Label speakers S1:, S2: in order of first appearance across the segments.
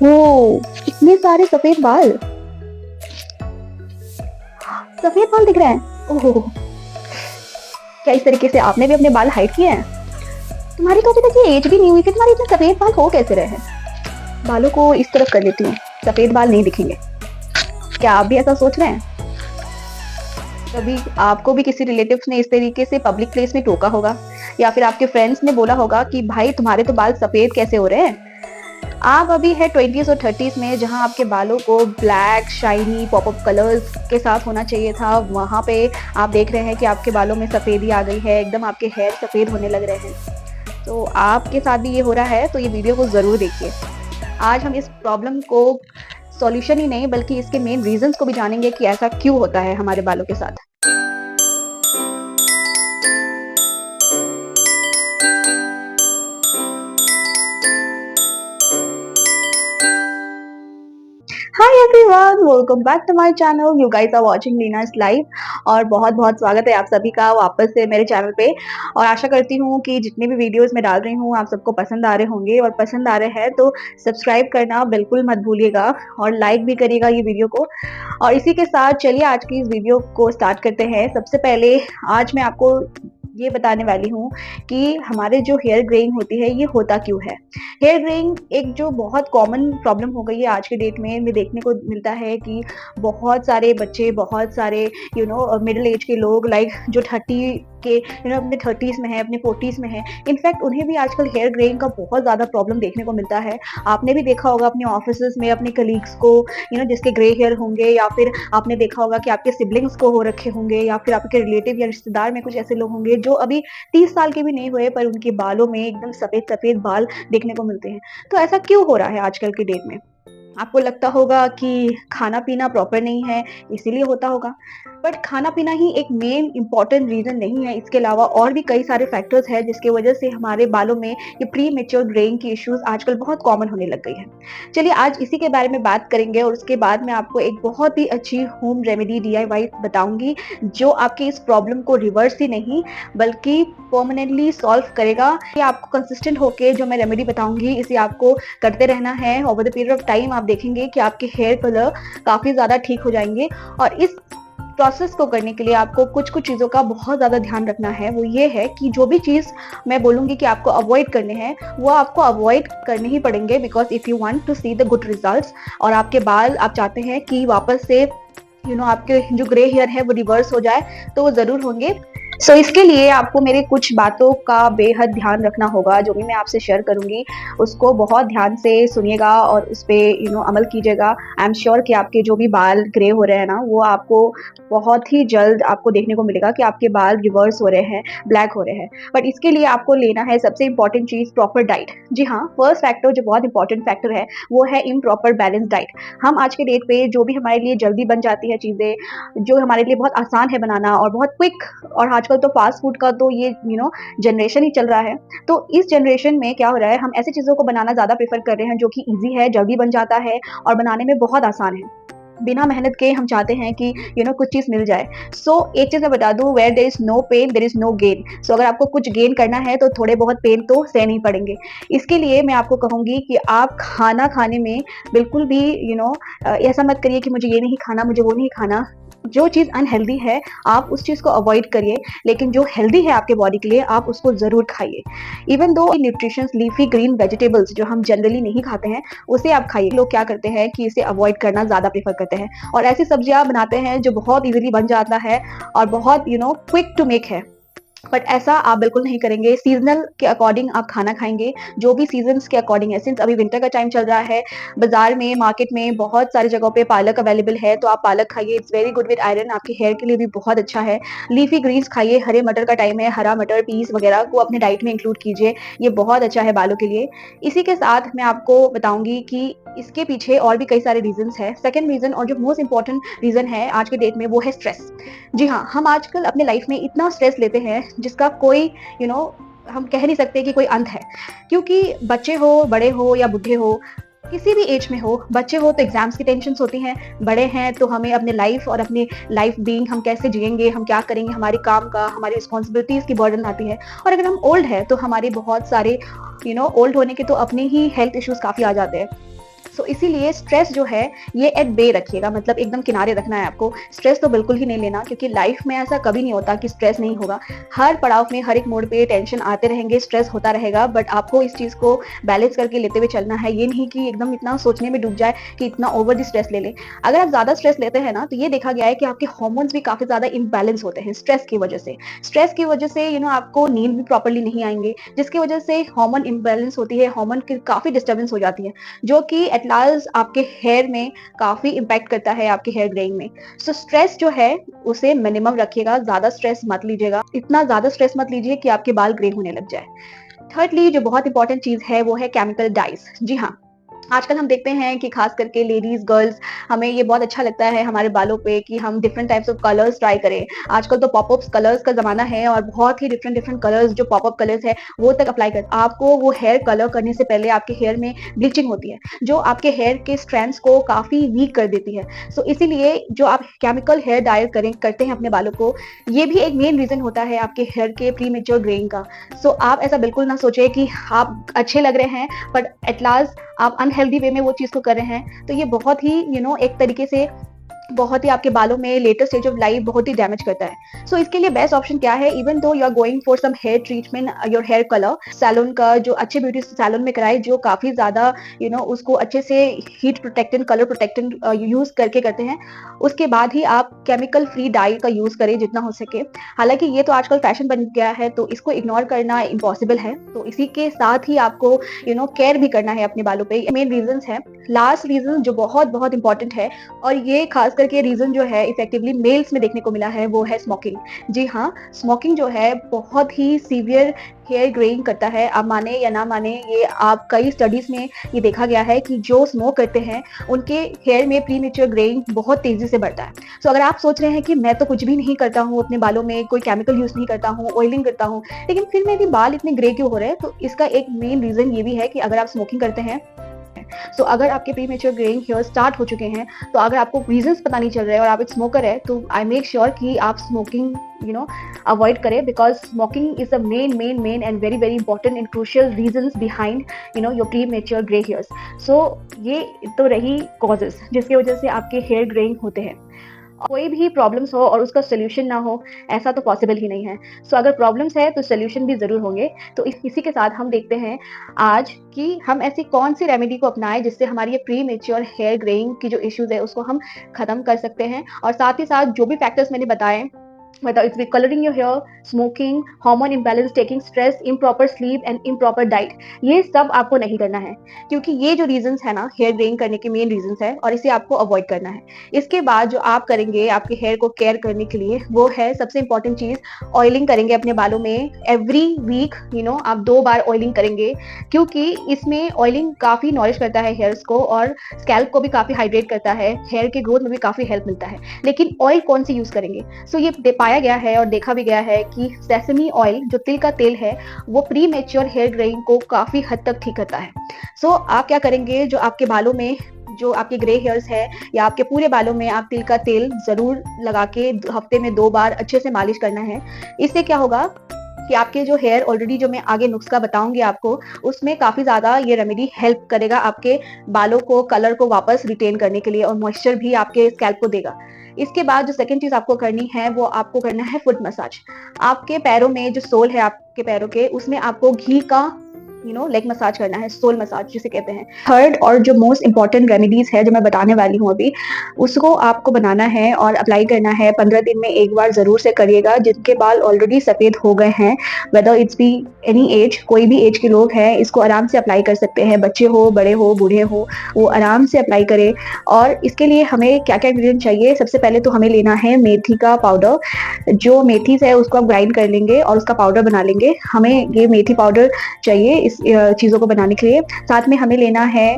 S1: ओह! इतने सारे सफ़ेद बाल दिख रहे हैं। ओह! क्या इस तरीके से आपने भी अपने बाल हाइड किए हैं? तुम्हारी तो अभी तक ये एज भी नहीं हुई थी, तुम्हारे इतने सफ़ेद बाल हो कैसे रहे हैं? बालों को इस तरफ कर लेती हूँ, सफ़ेद बाल नहीं दिखेंगे। क्या आप भी ऐसा सोच रहे हैं? कभी आपको भी किसी रिलेटिव्स ने इस तरीके से पब्लिक प्लेस में टोका होगा या फिर आपके फ्रेंड्स ने बोला होगा कि भाई तुम्हारे तो बाल सफ़ेद कैसे हो रहे हैं? आप अभी है 20s और 30s में, जहाँ आपके बालों को ब्लैक, शाइनी, पॉप-अप कलर्स के साथ होना चाहिए था, वहाँ पे आप देख रहे हैं कि आपके बालों में सफ़ेदी आ गई है, एकदम आपके हेयर सफ़ेद होने लग रहे हैं। तो आपके साथ भी ये हो रहा है, तो ये वीडियो को ज़रूर देखिए। आज हम इस प्रॉब्लम को सॉल्यूशन ही नहीं बल्कि इसके मेन रीज़न्स को भी जानेंगे कि ऐसा क्यों होता है हमारे बालों के साथ। Hi everyone, welcome back to my channel. You guys are watching Leena's life और बहुत-बहुत स्वागत है आप सभी का वापस से मेरे चैनल पे। और आशा करती हूँ कि जितने भी वीडियोस मैं डाल रही हूँ आप सबको पसंद आ रहे होंगे, और पसंद आ रहे हैं तो सब्सक्राइब करना बिल्कुल मत भूलिएगा और लाइक भी करिएगा ये वीडियो को। और इसी के साथ चलिए आज की इस वीडियो को स्टार्ट करते हैं। सबसे पहले आज मैं आपको ये बताने वाली हूँ कि हमारे जो हेयर ग्रेइंग होती है ये होता क्यों है। हेयर ग्रेइंग एक जो बहुत कॉमन प्रॉब्लम हो गई है आज के डेट में देखने को मिलता है कि बहुत सारे बच्चे, बहुत सारे मिडिल एज के लोग, लाइक जो 30 के अपने 30s में है, अपने 40s में है, इनफैक्ट उन्हें भी आजकल हेयर ग्रेइंग का बहुत ज़्यादा प्रॉब्लम देखने को मिलता है। आपने भी देखा होगा अपने ऑफिसेज में अपने कलीग्स को जिसके ग्रे हेयर होंगे, या फिर आपने देखा होगा कि आपके सिबलिंग्स को हो रखे होंगे, या फिर आपके रिलेटिव या रिश्तेदार में कुछ ऐसे लोग होंगे जो अभी 30 साल के भी नहीं हुए पर उनके बालों में एकदम सफ़ेद सफ़ेद बाल देखने को मिलते हैं। तो ऐसा क्यों हो रहा है आजकल की डेट में? आपको लगता होगा कि खाना-पीना प्रॉपर नहीं है, इसीलिए होता होगा। बट खाना-पीना ही एक मेन इम्पोर्टेंट रीज़न नहीं है, इसके अलावा और भी कई सारे फैक्टर्स हैं जिसकी वजह से हमारे बालों में ये प्रीमैच्योर ग्रेइंग की इश्यूज़ आजकल बहुत कॉमन होने लग गई हैं। चलिए आज इसी के बारे में बात करेंगे और उसके बाद मैं आपको एक बहुत ही अच्छी होम रेमेडी डीआईवाई बताऊँगी, जो आपकी इस प्रॉब्लम को रिवर्स ही नहीं बल्कि परमानेंटली सॉल्व करेगा। ये आपको कंसिस्टेंट होके जो मैं रेमेडी बताऊँगी इसे आपको करते रहना है। Over the period of time आप देखेंगे कि आपके हेयर कलर काफ़ी ज़्यादा ठीक हो जाएँगे। और इस प्रोसेस को करने के लिए आपको कुछ-कुछ चीज़ों का बहुत ज़्यादा ध्यान रखना है। वो ये है कि जो भी चीज़ मैं बोलूँगी कि आपको अवॉइड करने हैं, वो आपको अवॉइड करने ही पड़ेंगे, because if you want to see the good results और आपके बाल आप चाहते हैं कि वापस से आपके जो ग्रे हेयर है वो रिवर्स हो जाए, तो वो ज़रूर होंगे। सो इसके लिए आपको मेरे कुछ बातों का बेहद ध्यान रखना होगा। जो भी मैं आपसे शेयर करूँगी उसको बहुत ध्यान से सुनिएगा और उस पे अमल कीजिएगा। आई एम श्योर कि आपके जो भी बाल ग्रे हो रहे हैं ना, वो आपको बहुत ही जल्द आपको देखने को मिलेगा कि आपके बाल रिवर्स हो रहे हैं, ब्लैक हो रहे हैं। बट इसके लिए आपको लेना है सबसे इम्पोर्टेंट चीज़, प्रॉपर डाइट। जी हाँ, फर्स्ट फैक्टर जो बहुत इंपॉर्टेंट फैक्टर है वो है इम्प्रॉपर बैलेंस डाइट। हम आज के डेट पे जो भी हमारे लिए जल्दी बन जाती है चीज़ें, जो हमारे लिए बहुत आसान है बनाना और बहुत क्विक, और आजकल तो फास्ट फूड का तो ये जनरेशन ही चल रहा है। तो इस जनरेशन में क्या हो रहा है, हम ऐसी चीज़ों को बनाना ज़्यादा प्रेफ़र कर रहे हैं जो कि ईज़ी है, जल्दी बन जाता है और बनाने में बहुत आसान है। बिना मेहनत के हम चाहते हैं कि कुछ चीज़ मिल जाए। सो एक चीज़ मैं बता दूँ, where there is no pain there is no gain. So अगर आपको कुछ गेन करना है तो थोड़े बहुत पेन तो सहने ही पड़ेंगे। इसके लिए मैं आपको कहूँगी कि आप खाना खाने में बिल्कुल भी ऐसा मत करिए कि मुझे ये नहीं खाना, मुझे वो नहीं खाना। जो चीज़ अनहेल्दी है आप उस चीज़ को अवॉइड करिए, लेकिन जो हेल्दी है आपके बॉडी के लिए आप उसको ज़रूर खाइए। Even though nutritions leafy green vegetables जो हम जनरली नहीं खाते हैं, उसे आप खाइए। लोग क्या करते हैं कि इसे अवॉइड करना ज़्यादा प्रेफ़र करते हैं और ऐसी सब्जियाँ बनाते हैं जो बहुत ईज़िली बन जाता है और बहुत क्विक टू मेक है। बट ऐसा आप बिल्कुल नहीं करेंगे। सीज़नल के अकॉर्डिंग आप खाना खाएँगे, जो भी सीज़न्स के अकॉर्डिंग है। सिंस अभी विंटर का टाइम चल रहा है, बाज़ार में, मार्केट में बहुत सारी जगहों पे पालक अवेलेबल है, तो आप पालक खाइए। It's very good with iron, आपके हेयर के लिए भी बहुत अच्छा है। लीफी ग्रीन्स खाइए, हरे मटर का टाइम है, हरा मटर, पीस वगैरह को अपने डाइट में इंक्लूड कीजिए, ये बहुत अच्छा है बालों के लिए। इसी के साथ मैं आपको बताऊँगी कि इसके पीछे और भी कई सारे रीज़न्स हैं। सेकंड रीज़न और जो मोस्ट इम्पोर्टेंट रीज़न है आज के डेट में, वो है स्ट्रेस। जी हाँ, हम आजकल अपने लाइफ में इतना स्ट्रेस लेते हैं जिसका कोई यू नो हम कह नहीं सकते कि कोई अंत है। क्योंकि बच्चे हो, बड़े हो या बूढ़े हो, किसी भी एज में हो, बच्चे हो तो एग्जाम्स की टेंशन्स होती हैं, बड़े हैं तो हमें अपने लाइफ और अपनी लाइफ बीइंग हम कैसे जिएंगे, हम क्या करेंगे, हमारे काम का, हमारी रिस्पॉन्सिबिलिटीज़ की बर्डन आती है। और अगर हम ओल्ड हैं तो हमारे बहुत सारे ओल्ड होने के तो अपने ही हेल्थ इश्यूज़ काफ़ी आ जाते हैं। सो इसीलिए स्ट्रेस जो है ये एट बे रखिएगा, मतलब एकदम किनारे रखना है आपको। स्ट्रेस तो बिल्कुल ही नहीं लेना, क्योंकि लाइफ में ऐसा कभी नहीं होता कि स्ट्रेस नहीं होगा। हर पड़ाव में, हर एक मोड़ पे टेंशन आते रहेंगे, स्ट्रेस होता रहेगा, बट आपको इस चीज़ को बैलेंस करके लेते हुए चलना है। ये नहीं कि एकदम इतना सोचने में डूब जाए कि इतना ओवर द स्ट्रेस ले ले। अगर आप ज़्यादा स्ट्रेस लेते हैं ना, तो ये देखा गया है कि आपके हार्मोन्स भी काफ़ी ज़्यादा इम्बैलेंस होते हैं स्ट्रेस की वजह से। स्ट्रेस की वजह से आपको नींद भी प्रॉपर्ली नहीं आएँगे, जिसकी वजह से हार्मोन इम्बैलेंस होती है, हार्मोन की काफ़ी डिस्टर्बेंस हो जाती है, जो कि एट लास्ट आपके हेयर में काफ़ी इम्पैक्ट करता है, आपके हेयर ग्रेइंग में। सो स्ट्रेस जो है उसे मिनिमम रखिएगा, ज़्यादा स्ट्रेस मत लीजिएगा, इतना ज़्यादा स्ट्रेस मत लीजिए कि आपके बाल ग्रे होने लग जाए। थर्डली जो बहुत इंपॉर्टेंट चीज़ है वो है केमिकल डाइज़। जी हाँ, आजकल हम देखते हैं कि खास करके लेडीज, गर्ल्स, हमें ये बहुत अच्छा लगता है हमारे बालों पे कि हम different types of colours try करें। आजकल तो पॉपअप्स कलर्स का ज़माना है और बहुत ही डिफरेंट डिफरेंट कलर्स, जो पॉपअप कलर्स है वो तक अप्लाई कर। आपको वो हेयर कलर करने से पहले आपके हेयर में ब्लीचिंग होती है, जो आपके हेयर के स्ट्रैंड्स को काफ़ी वीक कर देती है। सो इसीलिए जो आप केमिकल हेयर डाई करते हैं अपने बालों को, ये भी एक मेन रीज़न होता है आपके हेयर के प्री मेच्योर ग्रेइंग का। सो आप ऐसा बिल्कुल ना सोचें कि आप अच्छे लग रहे हैं, बट एट लास्ट आप अनहेल्दी वे में वो चीज़ को कर रहे हैं, तो ये बहुत ही एक तरीके से बहुत ही आपके बालों में लेटर स्टेज ऑफ लाइफ बहुत ही डैमेज करता है। सो इसके लिए बेस्ट ऑप्शन क्या है, even though you are going for some hair treatment, your hair colour salon का, जो अच्छे ब्यूटी सैलून में कराए, जो काफ़ी ज़्यादा उसको अच्छे से heat protectant, colour protectant use करके करते हैं। उसके बाद ही आप केमिकल फ्री डाई का यूज़ करें जितना हो सके। हालाँकि ये तो आजकल फैशन बन गया है, तो इसको इग्नोर करना इम्पॉसिबल है। तो इसी के साथ ही आपको केयर भी करना है अपने बालों पे। मेन रीज़न्स हैं। लास्ट रीज़न जो बहुत-बहुत इम्पोर्टेंट है, और ये खास करके रीज़न जो है इफेक्टिवली मेल्स में देखने को मिला है, वो है स्मोकिंग। जी हाँ, स्मोकिंग जो है बहुत ही सीवियर हेयर ग्रेइंग करता है। आप माने या ना माने, ये आप कई स्टडीज़ में ये देखा गया है कि जो स्मोक करते हैं उनके हेयर में प्रीमेच्योर ग्रेइंग बहुत तेज़ी से बढ़ता है। सो अगर आप सोच रहे हैं कि मैं तो कुछ भी नहीं करता हूँ अपने बालों में, कोई केमिकल यूज़ नहीं करता हूँ, ऑयलिंग करता हूँ, लेकिन फिर मेरे बाल इतने ग्रे क्यों हो रहे हैं? तो इसका एक मेन रीज़न ये भी है कि अगर आप स्मोकिंग करते हैं, सो अगर आपके प्रीमेच्योर ग्रेइंग हेयर स्टार्ट हो चुके हैं, तो अगर आपको रीजंस पता नहीं चल रहे हैं और आप एक स्मोकर है, तो आई मेक श्योर कि आप स्मोकिंग अवॉइड करें, because smoking is the main and very very important and crucial reasons behind your premature grey hairs. So ये तो रही कॉजेस जिसकी वजह से आपके हेयर ग्रेइंग होते हैं। कोई भी प्रॉब्लम्स हो और उसका सोल्यूशन ना हो, ऐसा तो पॉसिबल ही नहीं है। सो अगर प्रॉब्लम्स है तो सोल्यूशन भी ज़रूर होंगे। तो इसी के साथ हम देखते हैं आज कि हम ऐसी कौन-सी रेमेडी को अपनाएँ जिससे हमारी ये प्रीमेच्योर हेयर ग्रेइंग की जो इश्यूज़ है उसको हम खत्म कर सकते हैं, और साथ ही साथ जो भी फैक्टर्स मैंने बताए, whether it's with coloring your hair, smoking, hormone imbalance, taking stress, improper sleep and improper diet, ये सब आपको नहीं करना है, क्योंकि ये जो रीजंस है ना हेयर ग्रेइंग करने के मेन रीजंस है, और इसे आपको अवॉइड करना है। इसके बाद जो आप करेंगे आपके हेयर को केयर करने के लिए, वो है सबसे इंपॉर्टेंट चीज, ऑयलिंग करेंगे अपने बालों में एवरी वीक। आप 2 बार ऑयलिंग करेंगे, क्योंकि इसमें ऑयलिंग काफी नॉरिश करता है हेयर्स को, और स्कैल्प को भी काफी हाइड्रेट करता है, हेयर के ग्रोथ में भी काफी हेल्प मिलता है। लेकिन ऑयल कौन सी यूज करेंगे? सो ये पाया गया है और देखा भी गया है कि सेसमी ऑयल, जो तिल का तेल है, वो प्री मेच्योर हेयर ग्रेइंग को काफी हद तक ठीक करता है। सो आप क्या करेंगे, जो आपके बालों में जो आपके ग्रे हेयर्स है या आपके पूरे बालों में, आप तिल का तेल जरूर लगा के हफ्ते में 2 बार अच्छे से मालिश करना है। इससे क्या होगा कि आपके जो हेयर ऑलरेडी, जो मैं आगे नुस्खा बताऊंगी आपको, उसमें काफी ज्यादा ये रेमेडी हेल्प करेगा आपके बालों को, कलर को वापस रिटेन करने के लिए, और मॉइस्चर भी आपके स्कैल्प को देगा। इसके बाद जो सेकंड चीज आपको करनी है, वो आपको करना है फुट मसाज। आपके पैरों में जो सोल है आपके पैरों के, उसमें आपको घी का लेग मसाज करना है, सोल मसाज जिसे कहते हैं। थर्ड और जो मोस्ट इंपॉर्टेंट रेमेडीज है जो मैं बताने वाली हूँ अभी, उसको आपको बनाना है और अप्लाई करना है 15 दिन में एक बार जरूर से करिएगा। जिनके बाल ऑलरेडी सफेद हो गए हैं, whether it's be any as, कोई भी एज के लोग हैं, इसको आराम से अप्लाई कर सकते हैं, बच्चे हो, बड़े हो, बूढ़े हो, वो आराम से अप्लाई करें। और इसके लिए हमें क्या क्या इंग्रेडिएंट चाहिए, सबसे पहले तो हमें लेना है मेथी का पाउडर। जो मेथीज है उसको आप ग्राइंड कर लेंगे और उसका पाउडर बना लेंगे। हमें ये मेथी पाउडर चाहिए इस चीज़ों को बनाने के लिए। साथ में हमें लेना है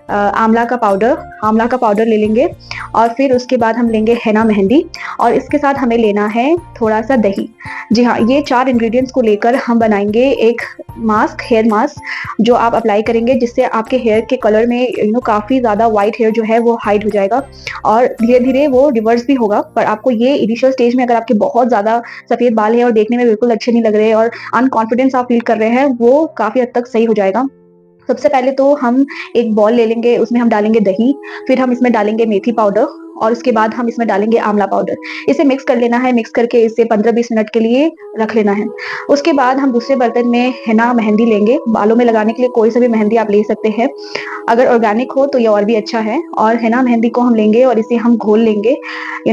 S1: आंवला का पाउडर ले लेंगे, और फिर उसके बाद हम लेंगे हेना मेहंदी, और इसके साथ हमें लेना है थोड़ा सा दही। जी हाँ, ये 4 इंग्रेडिएंट्स को लेकर हम बनाएंगे एक मास्क, हेयर मास्क, जो आप अप्लाई करेंगे, जिससे आपके हेयर के कलर में काफ़ी ज़्यादा वाइट हेयर जो है वो हाइड हो जाएगा, और धीरे धीरे वो रिवर्स भी होगा। पर आपको ये इनिशियल स्टेज में, अगर आपके बहुत ज़्यादा सफ़ेद बाल है और देखने में बिल्कुल अच्छे नहीं लग रहे और अनकॉन्फिडेंस आप फील कर रहे हैं, वो काफ़ी हद तक सही हो जाएगा। सबसे पहले तो हम एक बॉल ले लेंगे, उसमें हम डालेंगे दही, फिर हम इसमें डालेंगे मेथी पाउडर और उसके बाद हम इसमें डालेंगे आंवला पाउडर। इसे मिक्स कर लेना है, मिक्स करके इसे 15-20 मिनट के लिए रख लेना है। उसके बाद हम दूसरे बर्तन में हेना मेहंदी लेंगे, बालों में लगाने के लिए कोई सा भी मेहंदी आप ले सकते हैं। अगर ऑर्गेनिक हो तो ये और भी अच्छा है। और हेना मेहंदी को हम लेंगे और इसे हम घोल लेंगे,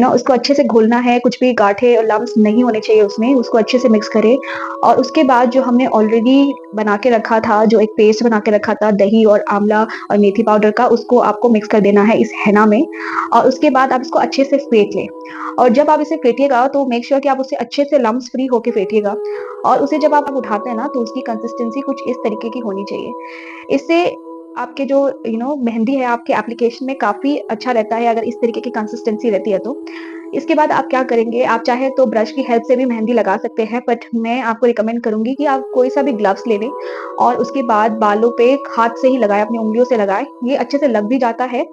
S1: उसको अच्छे से घोलना है, कुछ भी गांठें और लम्स नहीं होने चाहिए उसमें, उसको अच्छे से मिक्स करें। और उसके बाद जो हमने ऑलरेडी बना के रखा था, जो एक पेस्ट बना के रखा था दही और आंवला और मेथी पाउडर का, उसको आपको मिक्स कर देना है इस हेना में। और उसके बाद आप इसको अच्छे से फेंट लें। और जब आप इसे फेंटिएगा तो मेक श्योर कि आप उसे अच्छे से लम्स फ्री होके फेंटिएगा। और उसे जब आप उठाते हैं ना, तो उसकी कंसिस्टेंसी कुछ इस तरीके की होनी चाहिए। इससे आपके जो मेहंदी है आपके एप्लीकेशन में काफी अच्छा रहता है, अगर इस तरीके की कंसिस्टेंसी रहती है तो। इसके बाद आप क्या करेंगे, आप चाहे तो ब्रश की हेल्प से भी मेहंदी लगा सकते हैं, बट मैं आपको रिकमेंड करूंगी कि आप कोई सा भी ग्लव्स ले लें और उसके बाद बालों पे हाथ से ही लगाएं, अपनी उंगलियों से लगाएं। ये अच्छे से लग भी जाता है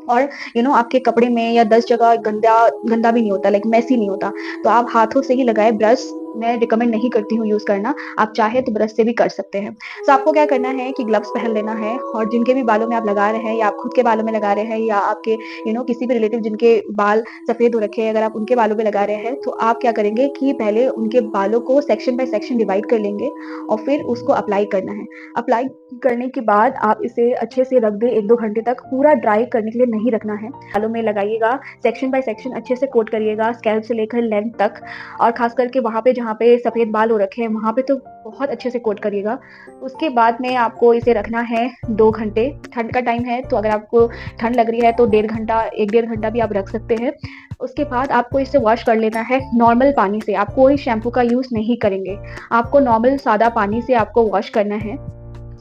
S1: और आपके कपड़े में या 10 जगह गंदा गंदा भी नहीं होता, लाइक मैसी नहीं होता। तो आप हाथों से ही लगाएं, ब्रश मैं रिकमेंड नहीं करती हूँ यूज करना, आप चाहे तो ब्रश से भी कर सकते हैं। तो आपको क्या करना है कि ग्लव्स पहन लेना है, और जिनके भी बालों में आप लगा रहे हैं या आप खुद के बालों में लगा रहे हैं या आपके किसी भी रिलेटिव जिनके बाल सफेद हो रखे हैं, अगर आप उनके बालों में लगा रहे हैं तो आप क्या करेंगे कि पहले उनके बालों को सेक्शन बाय सेक्शन डिवाइड कर लेंगे और फिर उसको अप्लाई करना है। अप्लाई करने के बाद आप इसे अच्छे से रख दें 1-2 घंटे तक, पूरा ड्राई करने के लिए नहीं रखना है। बालों में लगाइएगा, सेक्शन बाय सेक्शन अच्छे से कोट करिएगा, स्कैल्प से लेकर लेंथ तक, और खास करके वहाँ पे जहाँ पे सफेद बाल हो रखे हैं वहाँ पे तो बहुत अच्छे से कोट करिएगा। उसके बाद में आपको इसे रखना है 2 घंटे। ठंड का टाइम है तो अगर आपको ठंड लग रही है तो 1.5 घंटा भी आप रख सकते हैं। उसके बाद आपको इसे वॉश कर लेना है नॉर्मल पानी से, आप कोई शैम्पू का यूज नहीं करेंगे, आपको नॉर्मल सादा पानी से आपको वॉश करना है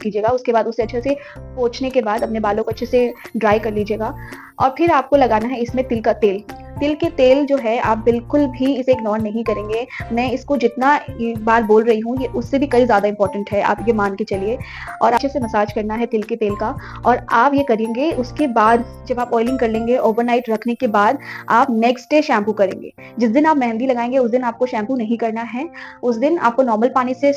S1: कीजिएगा। उसके बाद उसे अच्छे से पोंछने के बाद अपने बालों को अच्छे से ड्राई कर लीजिएगा। और फिर आपको लगाना है इसमें तिल का तेल। तिल के तेल जो है आप बिल्कुल भी इसे इग्नोर नहीं करेंगे। मैं इसको जितना बार बोल रही हूँ ये उससे भी कई ज़्यादा इंपॉर्टेंट है, आप ये मान के चलिए। और अच्छे से मसाज करना है तिल के तेल का, और आप ये करेंगे। उसके बाद जब आप ऑयलिंग कर लेंगे, ओवरनाइट रखने के बाद आप नेक्स्ट डे शैम्पू करेंगे। जिस दिन आप मेहंदी लगाएंगे उस दिन आपको शैम्पू नहीं करना है, उस दिन आपको नॉर्मल पानी से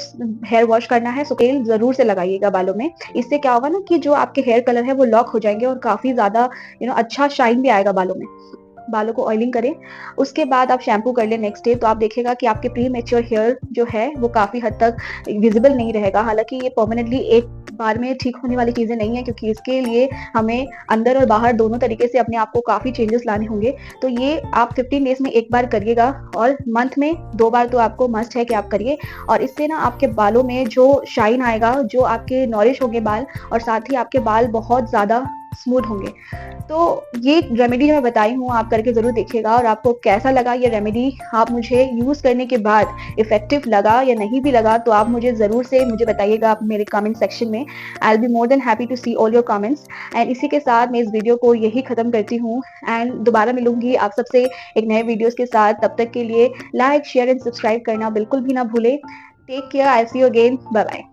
S1: हेयर वॉश करना है। तेल जरूर से लगाइएगा बालों में, इससे क्या होगा ना कि जो आपके हेयर कलर है वो लॉक हो जाएंगे और काफी ज्यादा अच्छा शाइन भी आएगा बालों में। बालों को ऑयलिंग करें, उसके बाद आप शैम्पू कर ले नेक्स्ट डे, तो आप देखेगा कि आपके प्री मेच्योर हेयर जो है वो काफी हद तक विजिबल नहीं रहेगा। हालांकि ये परमानेंटली एक बार में ठीक होने वाली चीजें नहीं है, क्योंकि इसके लिए हमें अंदर और बाहर दोनों तरीके से अपने आप को काफी चेंजेस लाने होंगे। तो ये आप 15 डेज में एक बार करिएगा, और मंथ में 2 बार तो आपको मस्ट है कि आप करिए। और इससे ना आपके बालों में जो शाइन आएगा, जो आपके नॉरिश होंगे बाल, और साथ ही आपके बाल बहुत ज्यादा स्मूथ होंगे। तो ये रेमेडी मैं बताई हूँ, आप करके जरूर देखिएगा। और आपको कैसा लगा ये रेमेडी, आप मुझे यूज करने के बाद इफेक्टिव लगा या नहीं भी लगा तो आप मुझे जरूर से मुझे बताइएगा आप मेरे कमेंट सेक्शन में। I will be more than happy to see all your comments. And इसी के साथ मैं इस वीडियो को यही खत्म करती हूँ, एंड दोबारा मिलूंगी आप सबसे एक नए वीडियोस के साथ। तब तक के लिए लाइक शेयर एंड सब्सक्राइब करना बिल्कुल भी ना भूले। Take care, I see you again, bye bye.